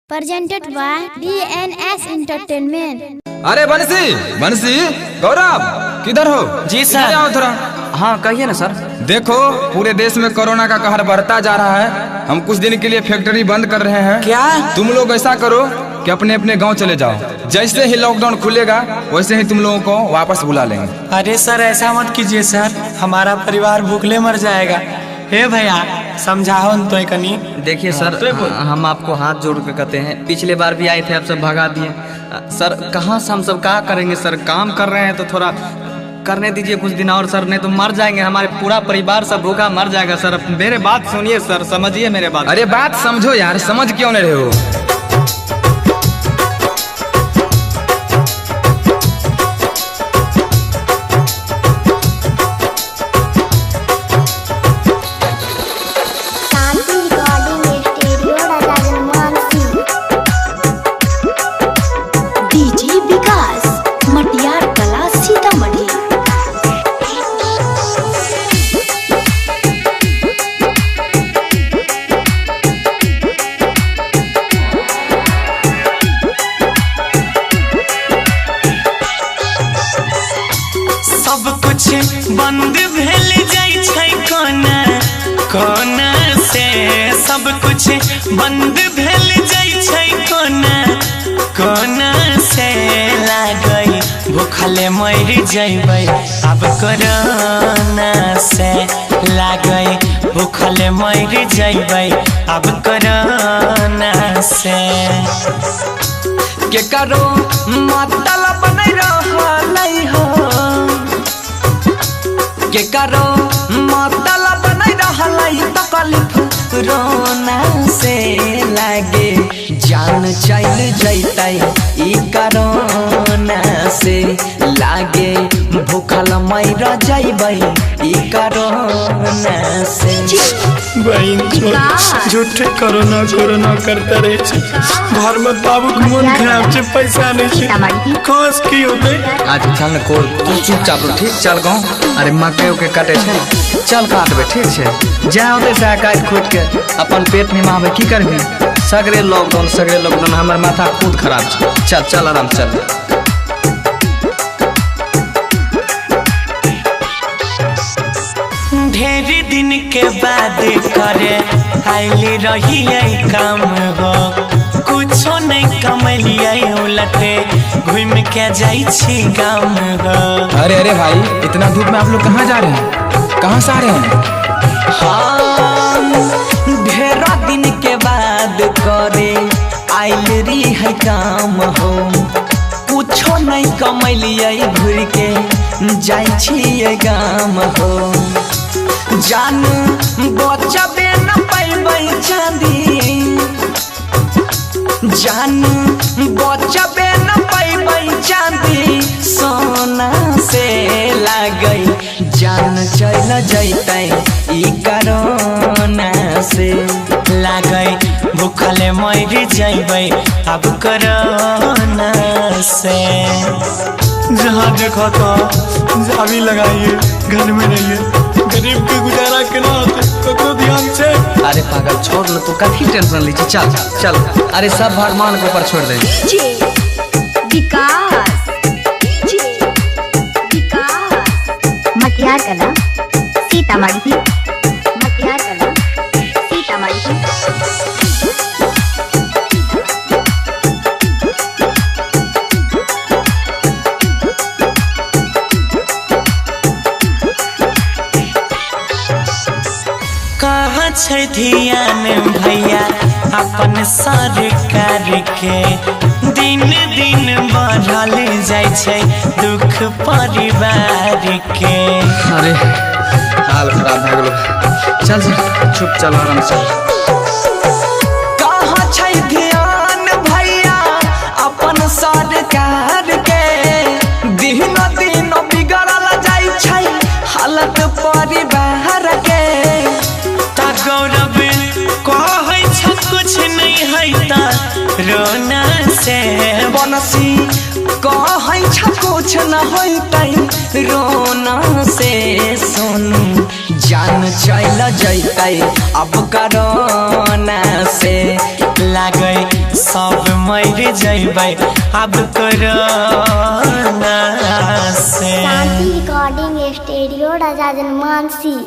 presented by DNS Entertainment। अरे बंसी बंसी गौरव किधर हो? जी सर। आओ थोड़ा। हाँ कहिए ना सर। देखो पूरे देश में कोरोना का कहर बढ़ता जा रहा है। हम कुछ दिन के लिए फैक्ट्री बंद कर रहे हैं। क्या? तुम लोग ऐसा करो कि अपने अपने गांव चले जाओ। जैसे ही लॉकडाउन खुलेगा वैसे ही तुम लोगों को वापस बुला लेंगे। अरे सर ऐसा मत कीजिए सर, हमारा परिवार भूखले मर जाएगा। हे भैया समझाओ न तो कनी। देखिए सर, हम आपको हाथ जोड़ के कहते हैं, पिछले बार भी आए थे आप सब भगा दिए। सर कहाँ से हम सब क्या करेंगे सर, काम कर रहे हैं तो थोड़ा करने दीजिए कुछ दिन और सर, नहीं तो मर जाएंगे, हमारे पूरा परिवार सब भूखा मर जाएगा सर। मेरे बात सुनिए सर, समझिए मेरे बात। अरे बात समझो यार, समझ क्यों नहीं रहे हो? बंद भेल जाइ छै कोना कोना से, सब कुछ बंद भेल जाइ छै कोना कोना से। लागई भूखले मर जइबै अब कोरोना से, लागई भूखले मर जइबै अब कोरोना से। के करो मतलब नहीं रहलै हो, के करो मतलब नहीं रहलै तकलीफ रोना से। लागे जान चल जैतै ई कोरोना से, लागे भूखल मर जइबै ई कोरोना से। झूठे कोरोना कोरोना करते रहे छै, घर में बाबू के मन खराब छै, पैसा नहीं छै, कस की होते। आज चल न कोल, तू चुपचाप रह, ठीक चल गाँव। अरे मकई के काटे छै, चल काटबे ठीक छै। जा होते से काट खोट के अपन पेट निमाबे, की करबी? सगरे लॉकडाउन हमर माथा खुद खराब छै। चल चल आराम चल। ढेर दिन के बाद करे आइली रही काम हो, कुछो नहीं कमलिए उलटे घूम के जाई छी गाम हो। अरे अरे भाई, इतना धूप में आप लोग कहाँ जा रहे हैं? कहाँ से आ रहे हैं? हाँ ढेर दिन के बाद करे आइल रही है काम हो, कुछो नहीं कमलिए घूर के जाई छिए गाम हो। जान बचबे न पैबै चांदी, जान बचबे न पैबै चांदी सोना से। लागई जान चल जैतै ई कोरोना से, लागई भूखले मर जइबै अब कोरोना से। जहाँ देखो तो जावी लगाइए, घर में रहिए, गरीब के गुजारा केना होते ककरो ध्यान से। अरे पागल छोड़ न, तू काफी टेंशन ली, चल चल। अरे सब भगवान के ऊपर छोड़ दे। विकास मटियार कला सीतामढ़ी, मटियार कला सीतामढ़ी। कहाँ छै ध्यान भैया अपन सरकार के, दिन दिन बढ़ल जाइ छै दुख परिवार के। अरे हाल खराब भए गेलो, चल चल चुप चल आराम चल। कहाँ छै ध्यान भैया अपन सरकार के, दिन दिन बिगड़ल जाइ छै हालत परिवार के। गौरव कहै छ कुछ नहीं है ता रोना से, बनसी कहै छ कुछ न होइतै रोना से। सोनू जान चल जैतै अब कोरोना से, लागे सब जइबै अब कोरोना से। शांति रिकॉर्डिंग स्टूडियो राजा जनमानसी।